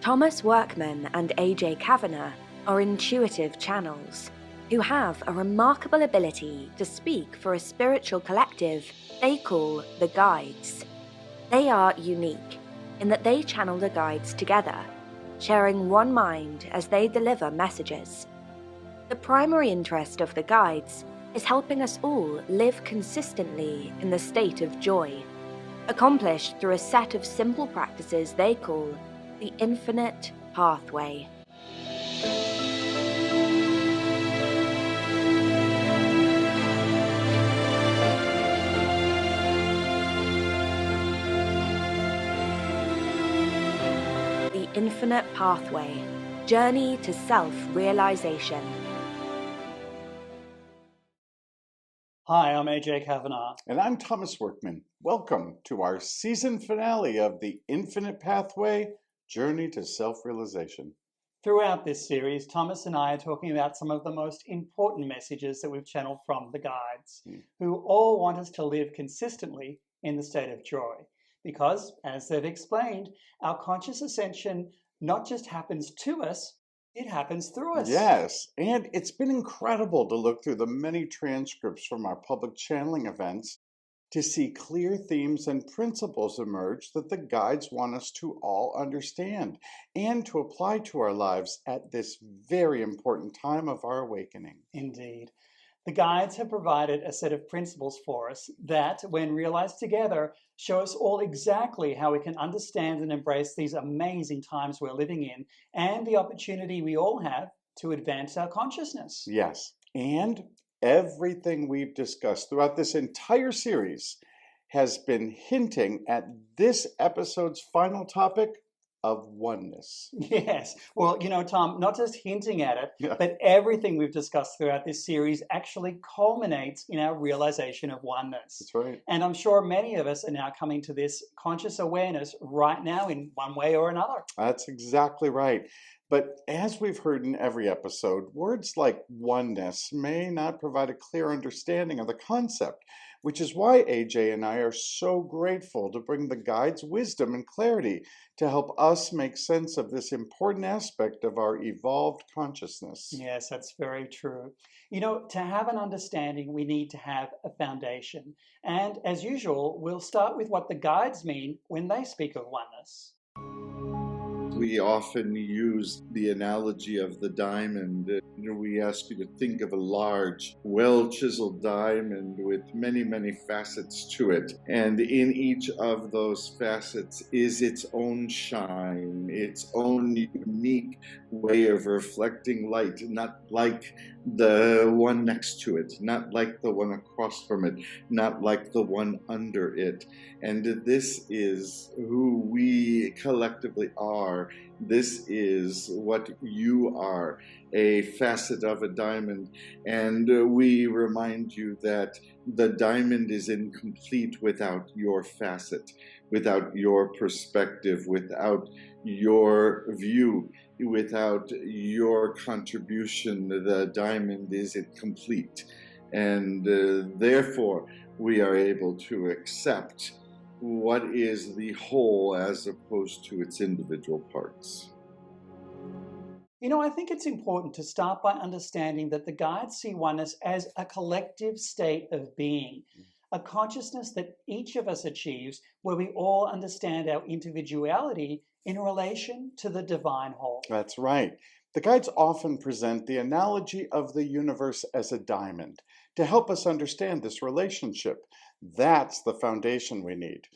Thomas Workman and A.J. Kavanagh are intuitive channels who have a remarkable ability to speak for a spiritual collective they call the Guides. They are unique in that they channel the Guides together, sharing one mind as they deliver messages. The primary interest of the Guides is helping us all live consistently in the state of joy, accomplished through a set of simple practices they call the Infinite Pathway. The Infinite Pathway, Journey to Self-Realization. Hi, I'm AJ Kavanagh. And I'm Thomas Workman. Welcome to our season finale of the Infinite Pathway, Journey to Self-Realization. Throughout this series, Thomas and I are talking about some of the most important messages that we've channeled from the Guides, who all want us to live consistently in the state of joy. Because, as they've explained, our conscious ascension not just happens to us, it happens through us. Yes, and it's been incredible to look through the many transcripts from our public channeling events to see clear themes and principles emerge that the Guides want us to all understand and to apply to our lives at this very important time of our awakening. Indeed. The Guides have provided a set of principles for us that, when realized together, show us all exactly how we can understand and embrace these amazing times we're living in and the opportunity we all have to advance our consciousness. Yes, and everything we've discussed throughout this entire series has been hinting at this episode's final topic of oneness. Yes. Well, Tom, not just hinting at it, Yeah. but everything we've discussed throughout this series actually culminates in our realization of oneness. That's right. And I'm sure many of us are now coming to this conscious awareness right now in one way or another. That's exactly right. But as we've heard in every episode, words like oneness may not provide a clear understanding of the concept, which is why AJ and I are so grateful to bring the Guides' wisdom and clarity to help us make sense of this important aspect of our evolved consciousness. Yes, that's very true. To have an understanding, we need to have a foundation. And as usual, we'll start with what the Guides mean when they speak of oneness. We often use the analogy of the diamond. We ask you to think of a large, well-chiseled diamond with many, many facets to it. And in each of those facets is its own shine, its own unique way of reflecting light, not like the one next to it, not like the one across from it, not like the one under it. And this is who we collectively are. This is what you are, a facet of a diamond. And we remind you that the diamond is incomplete without your facet, without your perspective, without your view, without your contribution. The diamond is incomplete. And therefore, we are able to accept what is the whole as opposed to its individual parts. I think it's important to start by understanding that the Guides see oneness as a collective state of being, a consciousness that each of us achieves where we all understand our individuality in relation to the divine whole. That's right. The Guides often present the analogy of the universe as a diamond to help us understand this relationship. That's the foundation we need.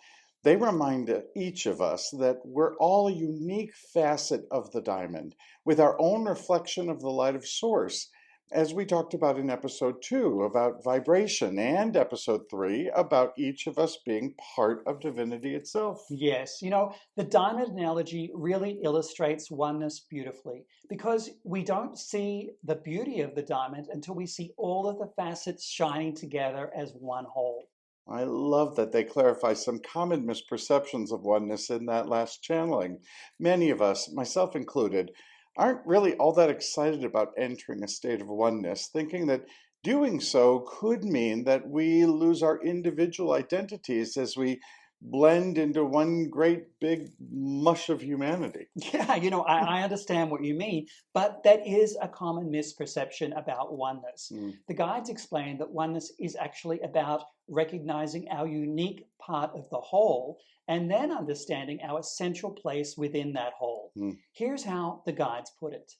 They remind each of us that we're all a unique facet of the diamond with our own reflection of the light of Source, as we talked about in episode 2 about vibration and episode 3 about each of us being part of divinity itself. Yes, the diamond analogy really illustrates oneness beautifully because we don't see the beauty of the diamond until we see all of the facets shining together as one whole. I love that they clarify some common misperceptions of oneness in that last channeling. Many of us, myself included, aren't really all that excited about entering a state of oneness, thinking that doing so could mean that we lose our individual identities as we blend into one great big mush of humanity. Yeah, I understand what you mean, but that is a common misperception about oneness. The guides explain that oneness is actually about recognizing our unique part of the whole and then understanding our essential place within that whole. Here's how the guides put it.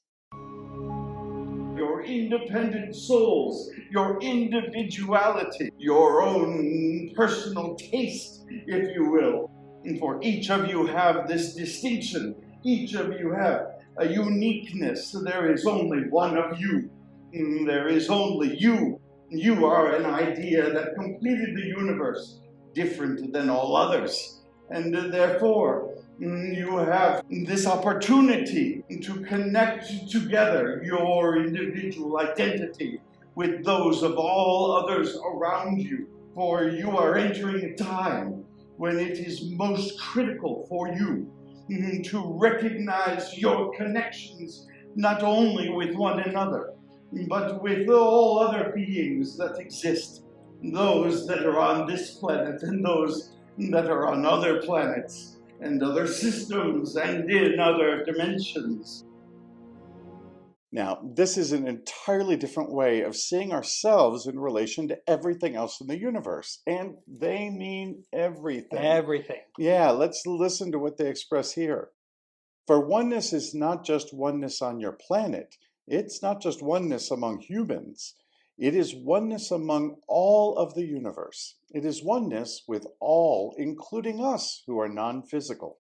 Your independent souls, your individuality, your own personal taste, if you will. And for each of you have this distinction. Each of you have a uniqueness. There is only one of you. There is only you. You are an idea that completed the universe, different than all others. And therefore, you have this opportunity to connect together your individual identity with those of all others around you. For you are entering a time when it is most critical for you to recognize your connections not only with one another, but with all other beings that exist, those that are on this planet and those that are on other planets and other systems and in other dimensions. Now, this is an entirely different way of seeing ourselves in relation to everything else in the universe. And they mean everything. Everything. Yeah, let's listen to what they express here. For oneness is not just oneness on your planet. It's not just oneness among humans. It is oneness among all of the universe. It is oneness with all, including us who are non-physical.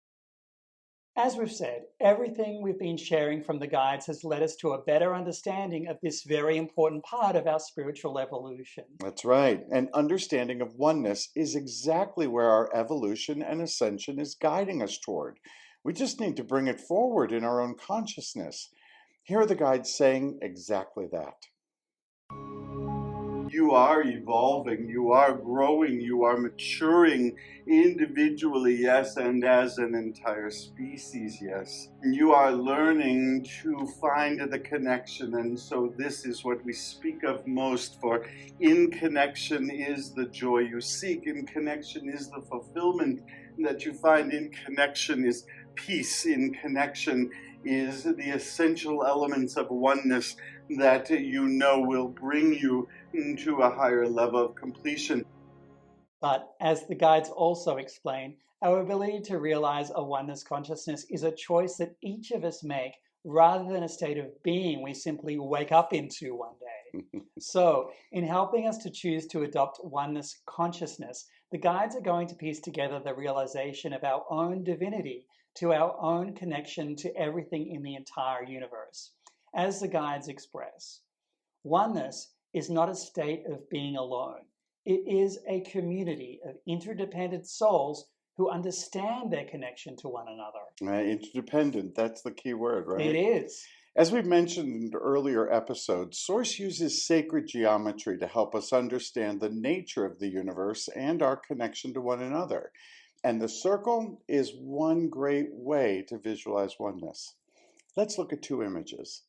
As we've said, everything we've been sharing from the guides has led us to a better understanding of this very important part of our spiritual evolution. That's right. An understanding of oneness is exactly where our evolution and ascension is guiding us toward. We just need to bring it forward in our own consciousness. Here are the guides saying exactly that. You are evolving, you are growing, you are maturing individually, yes, and as an entire species, yes. You are learning to find the connection, and so this is what we speak of most, for in connection is the joy you seek, in connection is the fulfillment that you find, in connection is peace, in connection is the essential elements of oneness that you know will bring you into a higher level of completion. But as the guides also explain, our ability to realize a oneness consciousness is a choice that each of us make rather than a state of being we simply wake up into one day. So, in helping us to choose to adopt oneness consciousness, the guides are going to piece together the realization of our own divinity to our own connection to everything in the entire universe. As the guides express, oneness is not a state of being alone. It is a community of interdependent souls who understand their connection to one another. Interdependent, that's the key word, right? It is. As we've mentioned in earlier episodes, Source uses sacred geometry to help us understand the nature of the universe and our connection to one another. And the circle is one great way to visualize oneness. Let's look at two images.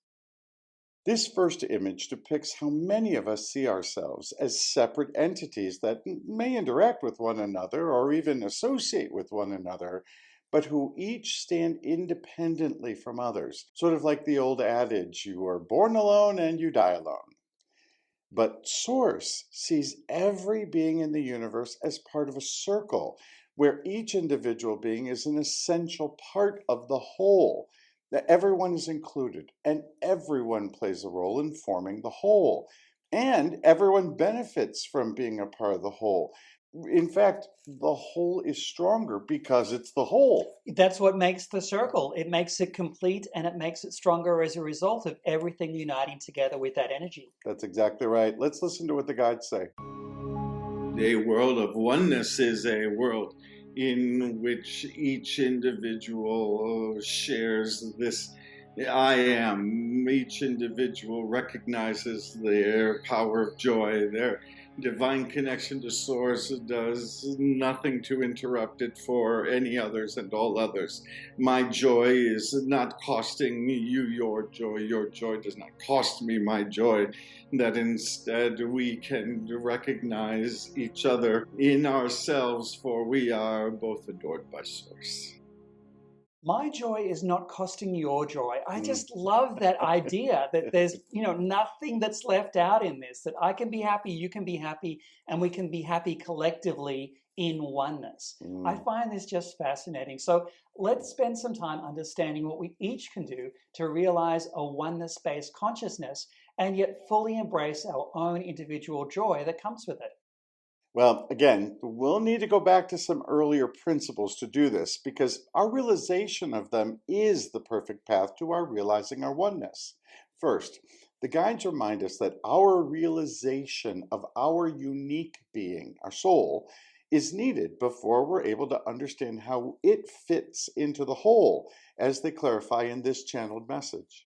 This first image depicts how many of us see ourselves as separate entities that may interact with one another or even associate with one another, but who each stand independently from others. Sort of like the old adage, you are born alone and you die alone. But Source sees every being in the universe as part of a circle, where each individual being is an essential part of the whole. That everyone is included, and everyone plays a role in forming the whole. And everyone benefits from being a part of the whole. In fact, the whole is stronger because it's the whole. That's what makes the circle. It makes it complete, and it makes it stronger as a result of everything uniting together with that energy. That's exactly right. Let's listen to what the guides say. A world of oneness is a world in which each individual shares this I am. Each individual recognizes their power of joy, their divine connection to Source does nothing to interrupt it for any others and all others. My joy is not costing you your joy does not cost me my joy. That instead we can recognize each other in ourselves, for we are both adored by Source. My joy is not costing your joy. I just love that idea that there's, nothing that's left out in this, that I can be happy, you can be happy, and we can be happy collectively in oneness. I find this just fascinating. So let's spend some time understanding what we each can do to realize a oneness-based consciousness and yet fully embrace our own individual joy that comes with it. Well, again, we'll need to go back to some earlier principles to do this because our realization of them is the perfect path to our realizing our oneness. First, the guides remind us that our realization of our unique being, our soul, is needed before we're able to understand how it fits into the whole, as they clarify in this channeled message.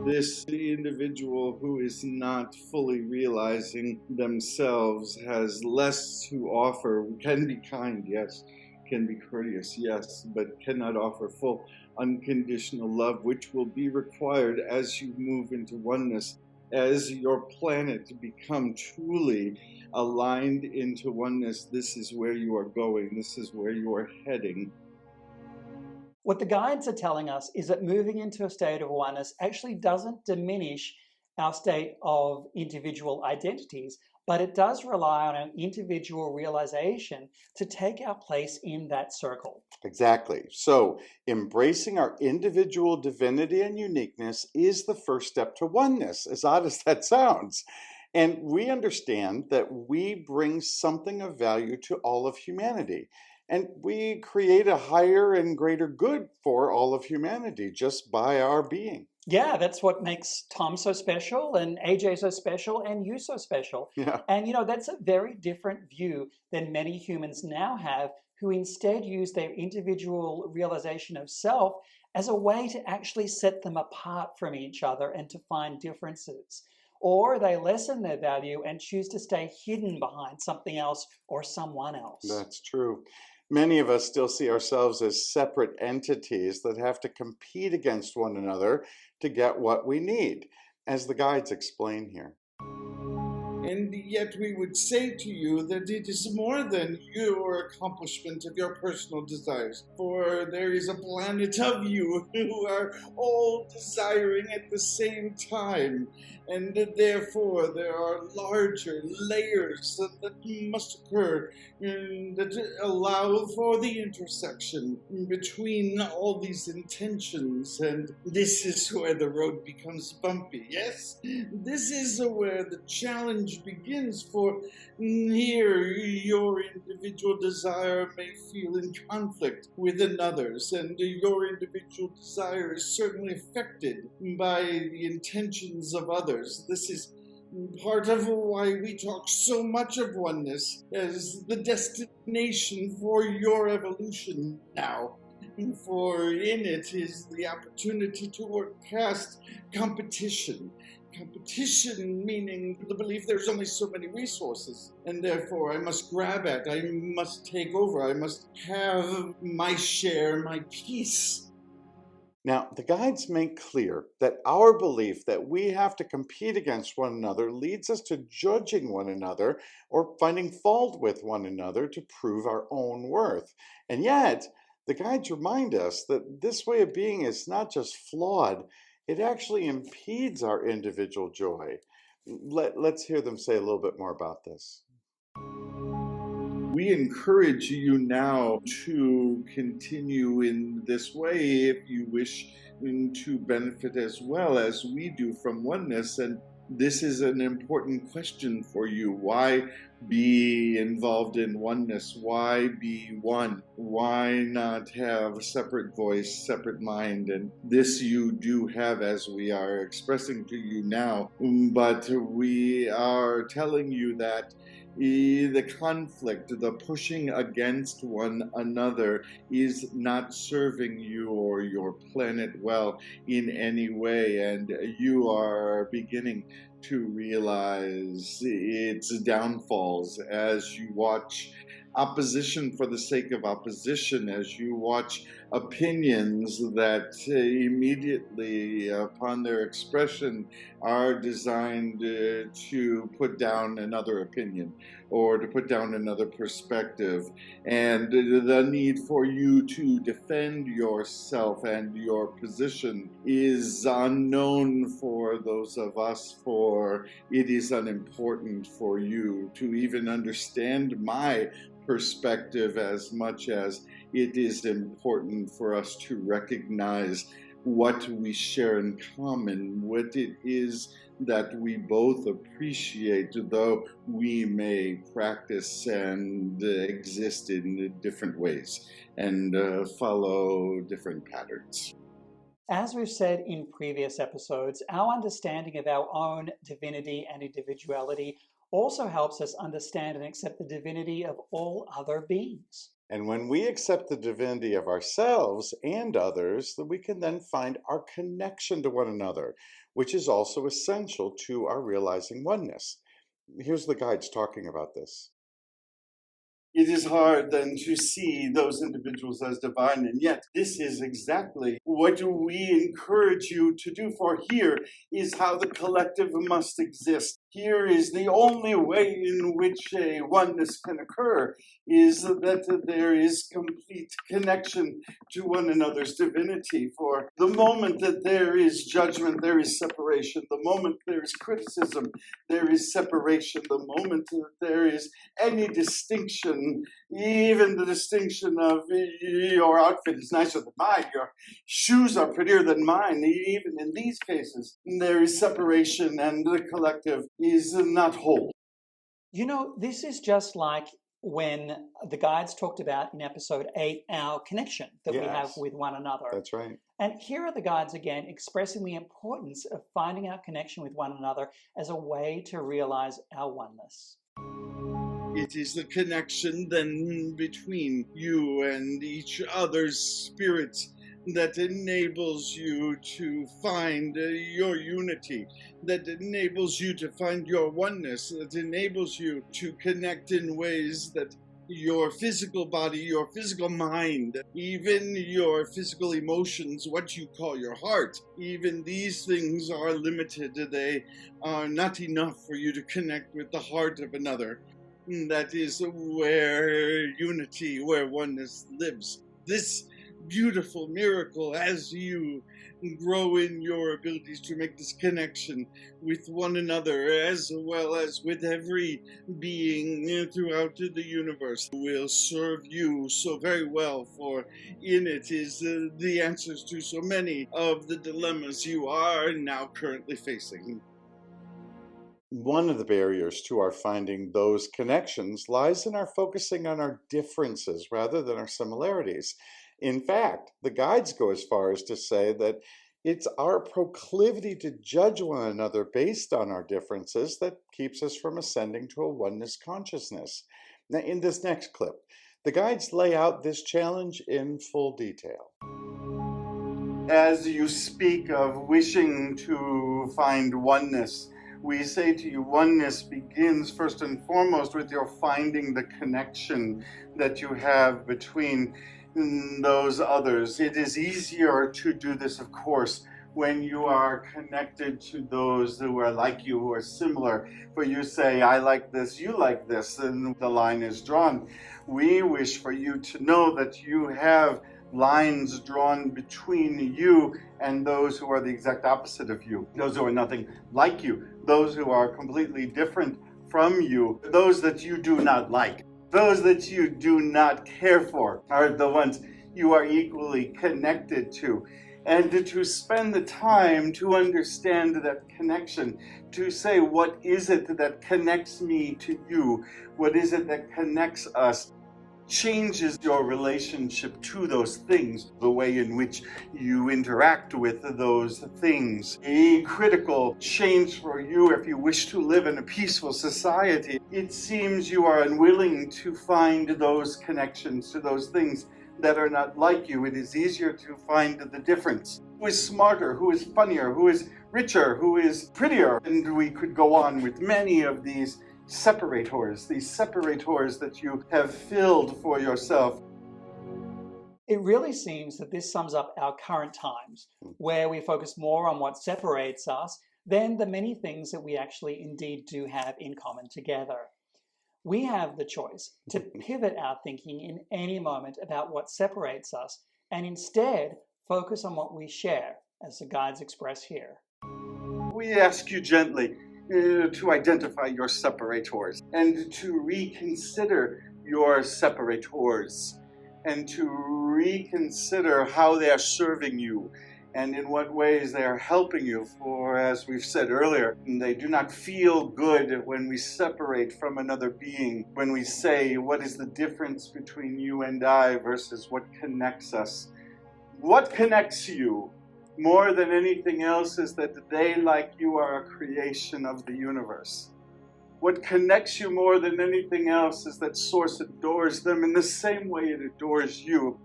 The individual who is not fully realizing themselves has less to offer, can be kind, yes, can be courteous, yes, but cannot offer full unconditional love, which will be required as you move into oneness, as your planet become truly aligned into oneness. This is where you are going, this is where you are heading. What the guides are telling us is that moving into a state of oneness actually doesn't diminish our state of individual identities, but it does rely on our individual realization to take our place in that circle. Exactly. So, embracing our individual divinity and uniqueness is the first step to oneness, as odd as that sounds. And we understand that we bring something of value to all of humanity. And we create a higher and greater good for all of humanity just by our being. Yeah, that's what makes Tom so special and AJ so special and you so special. Yeah. And that's a very different view than many humans now have, who instead use their individual realization of self as a way to actually set them apart from each other and to find differences. Or they lessen their value and choose to stay hidden behind something else or someone else. That's true. Many of us still see ourselves as separate entities that have to compete against one another to get what we need, as the guides explain here. And yet we would say to you that it is more than your accomplishment of your personal desires, for there is a planet of you who are all desiring at the same time, and therefore there are larger layers that must occur that allow for the intersection between all these intentions, and this is where the road becomes bumpy. Yes, this is where the challenge begins, for here your individual desire may feel in conflict with another's, and your individual desire is certainly affected by the intentions of others. This is part of why we talk so much of oneness as the destination for your evolution now. For in it is the opportunity to work past competition. Competition meaning the belief there's only so many resources, and therefore I must grab at, I must take over, I must have my share, my piece. Now, the guides make clear that our belief that we have to compete against one another leads us to judging one another or finding fault with one another to prove our own worth. And yet, the guides remind us that this way of being is not just flawed, it actually impedes our individual joy. Let's hear them say a little bit more about this. We encourage you now to continue in this way if you wish to benefit as well as we do from oneness. And this is an important question for you. Why be involved in oneness? Why be one? Why not have a separate voice, separate mind? And this you do have, as we are expressing to you now, but we are telling you that the conflict, the pushing against one another is not serving you or your planet well in any way, and you are beginning to realize its downfalls as you watch opposition for the sake of opposition, as you watch opinions that immediately upon their expression are designed to put down another opinion or to put down another perspective, and the need for you to defend yourself and your position is unknown for those of us, for it is unimportant for you to even understand my perspective as much as it is important for us to recognize what we share in common, what it is that we both appreciate, though we may practice and exist in different ways and follow different patterns. As we've said in previous episodes, our understanding of our own divinity and individuality also helps us understand and accept the divinity of all other beings. And when we accept the divinity of ourselves and others, we can then find our connection to one another, which is also essential to our realizing oneness. Here's the guides talking about this. It is hard then to see those individuals as divine, and yet this is exactly what we encourage you to do, for here is how the collective must exist. Here is the only way in which a oneness can occur, is that there is complete connection to one another's divinity. For the moment that there is judgment, there is separation. The moment there is criticism, there is separation. The moment that there is any distinction, even the distinction of your outfit is nicer than mine, your shoes are prettier than mine, even in these cases, there is separation and the collective is not whole. You know, this is just like when the guides talked about in episode 8 our connection that we have with one another. That's right. And here are the guides again expressing the importance of finding our connection with one another as a way to realize our oneness. It is the connection then between you and each other's spirits that enables you to find your unity, that enables you to find your oneness, that enables you to connect in ways that your physical body, your physical mind, even your physical emotions, what you call your heart, even these things are limited. They are not enough for you to connect with the heart of another. That is where unity, where oneness lives. This beautiful miracle, as you grow in your abilities to make this connection with one another as well as with every being throughout the universe, will serve you so very well, for in it is the answers to so many of the dilemmas you are now currently facing. One of the barriers to our finding those connections lies in our focusing on our differences rather than our similarities. In fact, the guides go as far as to say that it's our proclivity to judge one another based on our differences that keeps us from ascending to a oneness consciousness. Now, in this next clip, the guides lay out this challenge in full detail. As you speak of wishing to find oneness, we say to you, oneness begins first and foremost with your finding the connection that you have between those others. It is easier to do this, of course, when you are connected to those who are like you, who are similar. For you say, I like this, you like this, and the line is drawn. We wish for you to know that you have lines drawn between you and those who are the exact opposite of you, those who are nothing like you, those who are completely different from you, those that you do not like, those that you do not care for are the ones you are equally connected to. and to spend the time to understand that connection, to say, what is it that connects me to you? What is it that connects us? Changes your relationship to those things, the way in which you interact with those things. A critical change for you if you wish to live in a peaceful society. It seems you are unwilling to find those connections to those things that are not like you. It is easier to find the difference. Who is smarter? Who is funnier? Who is richer? Who is prettier? And we could go on with many of these separators that you have filled for yourself. It really seems that this sums up our current times, where we focus more on what separates us than the many things that we actually indeed do have in common together. We have the choice to pivot our thinking in any moment about what separates us and instead focus on what we share, as the guides express here. We ask you gently to identify your separators and to reconsider your separators and to reconsider how they are serving you and in what ways they are helping you. For, as we've said earlier, they do not feel good when we separate from another being, when we say, what is the difference between you and I versus what connects us? What connects you more than anything else is that they, like you, are a creation of the universe. What connects you more than anything else is that Source adores them in the same way it adores you.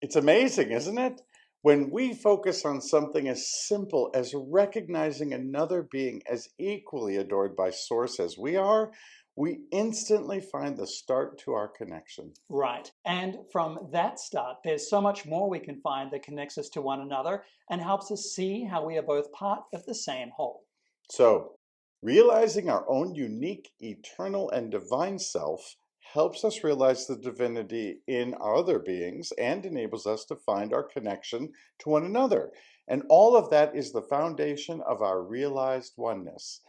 It's amazing, isn't it? When we focus on something as simple as recognizing another being as equally adored by Source as we are, we instantly find the start to our connection. Right. And from that start, there's so much more we can find that connects us to one another and helps us see how we are both part of the same whole. So, realizing our own unique, eternal, and divine self helps us realize the divinity in our other beings and enables us to find our connection to one another. And all of that is the foundation of our realized oneness.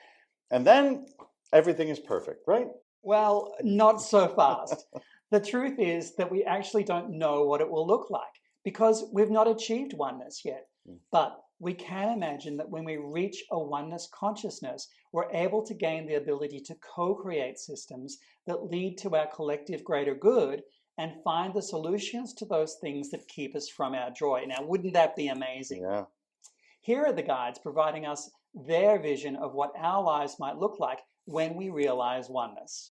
And then everything is perfect, right? Well, not so fast. The truth is that we actually don't know what it will look like because we've not achieved oneness yet. But we can imagine that when we reach a oneness consciousness, we're able to gain the ability to co-create systems that lead to our collective greater good and find the solutions to those things that keep us from our joy. Now, wouldn't that be amazing? Yeah. Here are the guides providing us their vision of what our lives might look like when we realize oneness.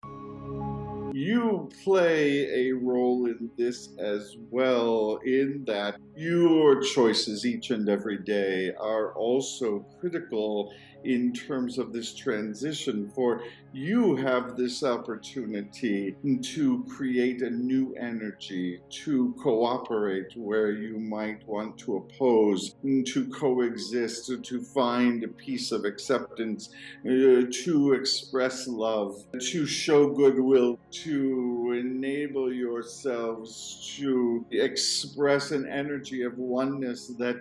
You play a role in this as well, in that your choices each and every day are also critical in terms of this transition, for you have this opportunity to create a new energy, to cooperate where you might want to oppose, to coexist, to find a piece of acceptance, to express love, to show goodwill, to enable yourselves to express an energy of oneness that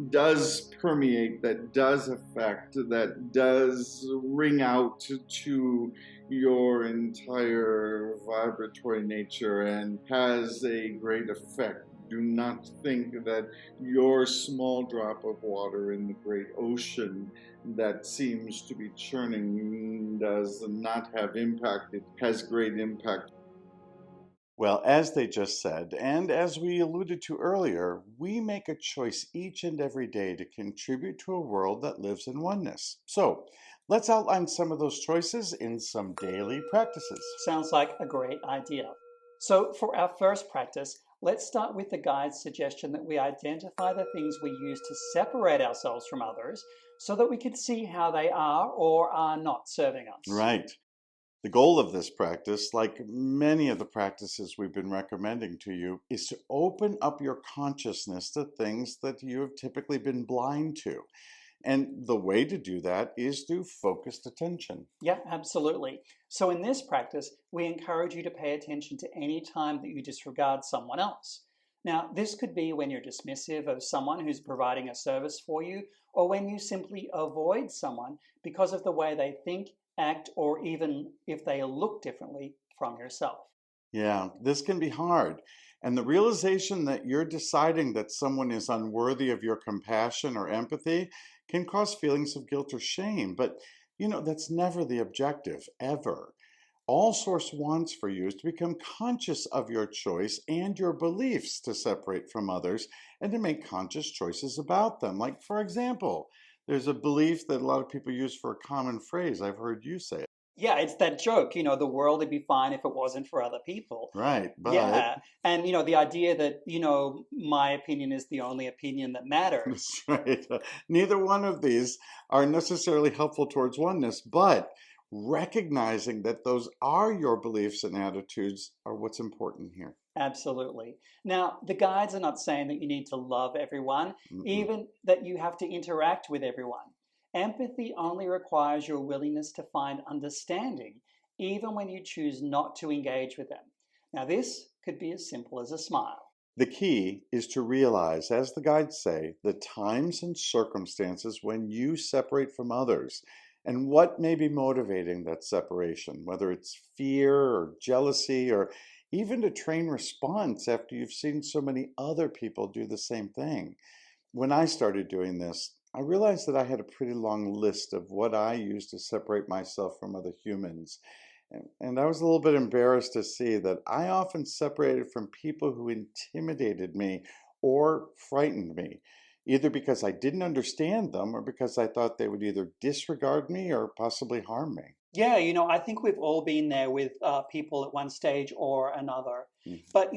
does permeate, that does affect, that does ring out to your entire vibratory nature and has a great effect. Do not think that your small drop of water in the great ocean that seems to be churning does not have impact. It has great impact. Well, as they just said, and as we alluded to earlier, we make a choice each and every day to contribute to a world that lives in oneness. So, let's outline some of those choices in some daily practices. Sounds like a great idea. So for our first practice, let's start with the guide's suggestion that we identify the things we use to separate ourselves from others so that we can see how they are or are not serving us. Right. The goal of this practice, like many of the practices we've been recommending to you, is to open up your consciousness to things that you have typically been blind to. And the way to do that is through focused attention. Yeah, absolutely. So in this practice, we encourage you to pay attention to any time that you disregard someone else. Now, this could be when you're dismissive of someone who's providing a service for you, or when you simply avoid someone because of the way they think, act, or even if they look differently from yourself. Yeah, this can be hard. And the realization that you're deciding that someone is unworthy of your compassion or empathy can cause feelings of guilt or shame. But, that's never the objective, ever. All Source wants for you is to become conscious of your choice and your beliefs to separate from others and to make conscious choices about them. Like, for example, there's a belief that a lot of people use for a common phrase. I've heard you say it. Yeah, it's that joke, the world would be fine if it wasn't for other people. Right, but Yeah. And, the idea that, my opinion is the only opinion that matters. that's right. Neither one of these are necessarily helpful towards oneness, but recognizing that those are your beliefs and attitudes are what's important here. Absolutely. Now, the guides are not saying that you need to love everyone, Mm-mm. even that you have to interact with everyone. Empathy only requires your willingness to find understanding, even when you choose not to engage with them. Now, this could be as simple as a smile. The key is to realize, as the guides say, the times and circumstances when you separate from others and what may be motivating that separation, whether it's fear or jealousy or even a trained response after you've seen so many other people do the same thing. When I started doing this, I realized that I had a pretty long list of what I used to separate myself from other humans. And I was a little bit embarrassed to see that I often separated from people who intimidated me or frightened me, either because I didn't understand them or because I thought they would either disregard me or possibly harm me. Yeah, I think we've all been there with people at one stage or another. Mhm. But,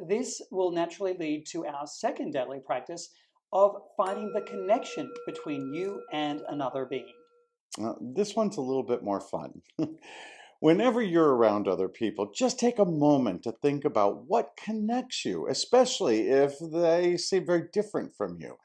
this will naturally lead to our second daily practice of finding the connection between you and another being. This one's a little bit more fun. Whenever you're around other people, just take a moment to think about what connects you, especially if they seem very different from you.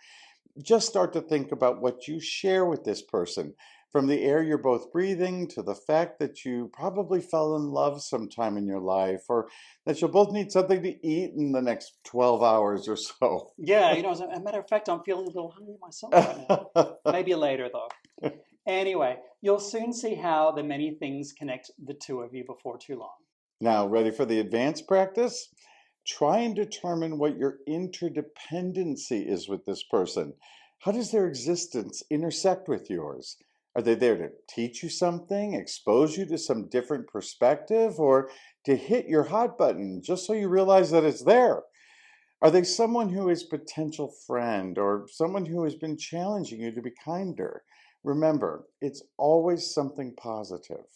Just start to think about what you share with this person, from the air you're both breathing to the fact that you probably fell in love sometime in your life, or that you'll both need something to eat in the next 12 hours or so. Yeah, as a matter of fact, I'm feeling a little hungry myself right now. Maybe later, though. Anyway, you'll soon see how the many things connect the two of you before too long. Now, ready for the advanced practice? Try and determine what your interdependency is with this person. How does their existence intersect with yours? Are they there to teach you something, expose you to some different perspective, or to hit your hot button just so you realize that it's there? Are they someone who is potential friend or someone who has been challenging you to be kinder? Remember, it's always something positive.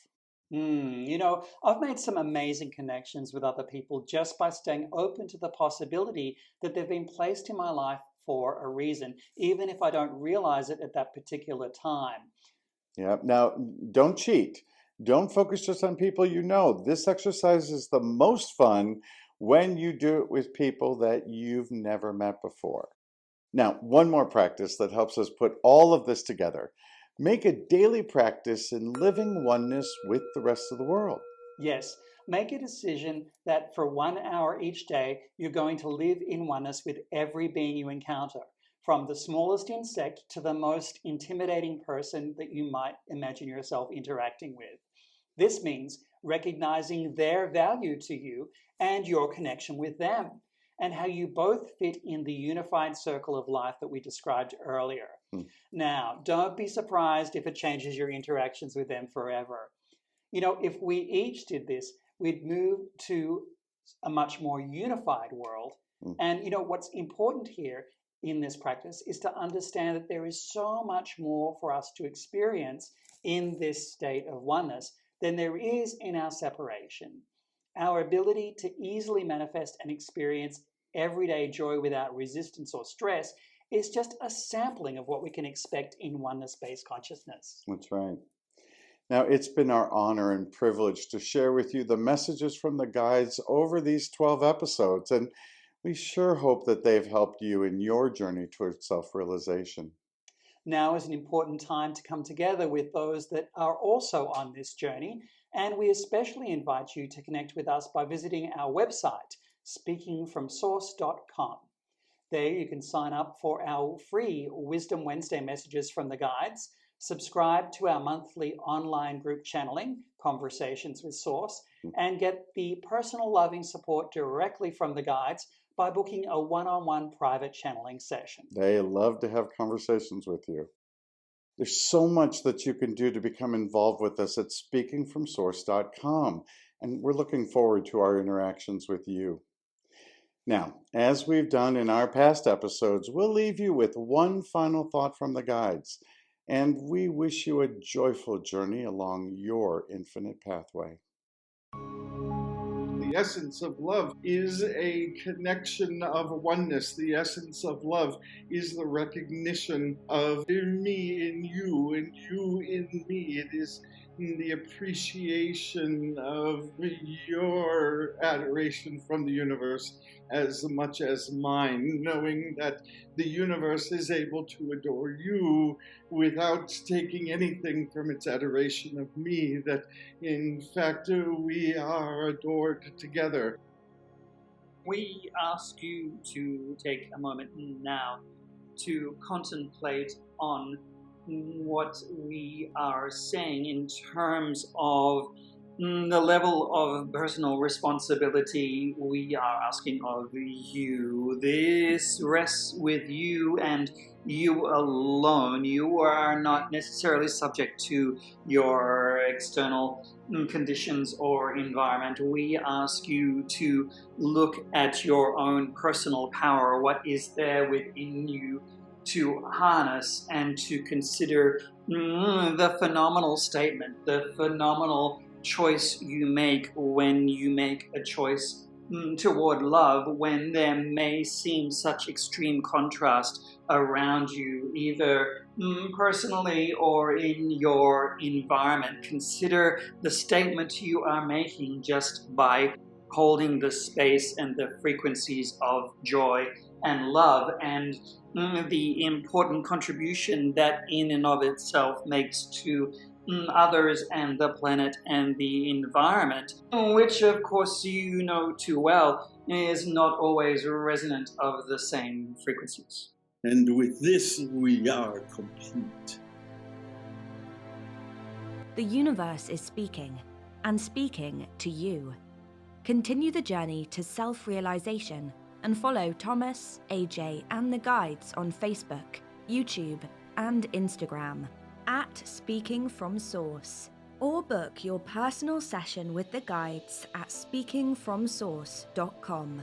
I've made some amazing connections with other people just by staying open to the possibility that they've been placed in my life for a reason, even if I don't realize it at that particular time. Yeah. Now, don't cheat. Don't focus just on people you know. This exercise is the most fun when you do it with people that you've never met before. Now, one more practice that helps us put all of this together. Make a daily practice in living oneness with the rest of the world. Yes, make a decision that for 1 hour each day, you're going to live in oneness with every being you encounter, from the smallest insect to the most intimidating person that you might imagine yourself interacting with. This means recognizing their value to you and your connection with them, and how you both fit in the unified circle of life that we described earlier. Now, don't be surprised if it changes your interactions with them forever. If we each did this, we'd move to a much more unified world. Mm. And what's important here in this practice is to understand that there is so much more for us to experience in this state of oneness than there is in our separation. Our ability to easily manifest and experience everyday joy without resistance or stress is just a sampling of what we can expect in oneness-based consciousness. That's right. Now, it's been our honor and privilege to share with you the messages from the guides over these 12 episodes, and we sure hope that they've helped you in your journey towards self-realization. Now is an important time to come together with those that are also on this journey, and we especially invite you to connect with us by visiting our website, speakingfromsource.com. There you can sign up for our free Wisdom Wednesday messages from the guides, Subscribe to our monthly online group channeling, Conversations with Source, and get the personal loving support directly from the guides by booking a one-on-one private channeling session. They love to have conversations with you. There's so much that you can do to become involved with us at speakingfromsource.com, and we're looking forward to our interactions with you. Now, as we've done in our past episodes, we'll leave you with one final thought from the guides, and we wish you a joyful journey along your infinite pathway. The essence of love is a connection of oneness. The essence of love is the recognition of me in you and you in me. It is the appreciation of your adoration from the universe as much as mine, knowing that the universe is able to adore you without taking anything from its adoration of me, that in fact we are adored together. We ask you to take a moment now to contemplate on what we are saying in terms of the level of personal responsibility we are asking of you. This rests with you and you alone. You are not necessarily subject to your external conditions or environment. We ask you to look at your own personal power, what is there within you to harness and to consider the phenomenal statement, the phenomenal choice you make when you make a choice toward love, when there may seem such extreme contrast around you, either personally or in your environment. Consider the statement you are making just by holding the space and the frequencies of joy and love, and the important contribution that in and of itself makes to others and the planet and the environment, which of course you know too well is not always resonant of the same frequencies. And with this we are complete. The universe is speaking, and speaking to you. Continue the journey to self-realization and follow Thomas, AJ, and the guides on Facebook, YouTube, and Instagram at Speaking From Source, or book your personal session with the guides at speakingfromsource.com.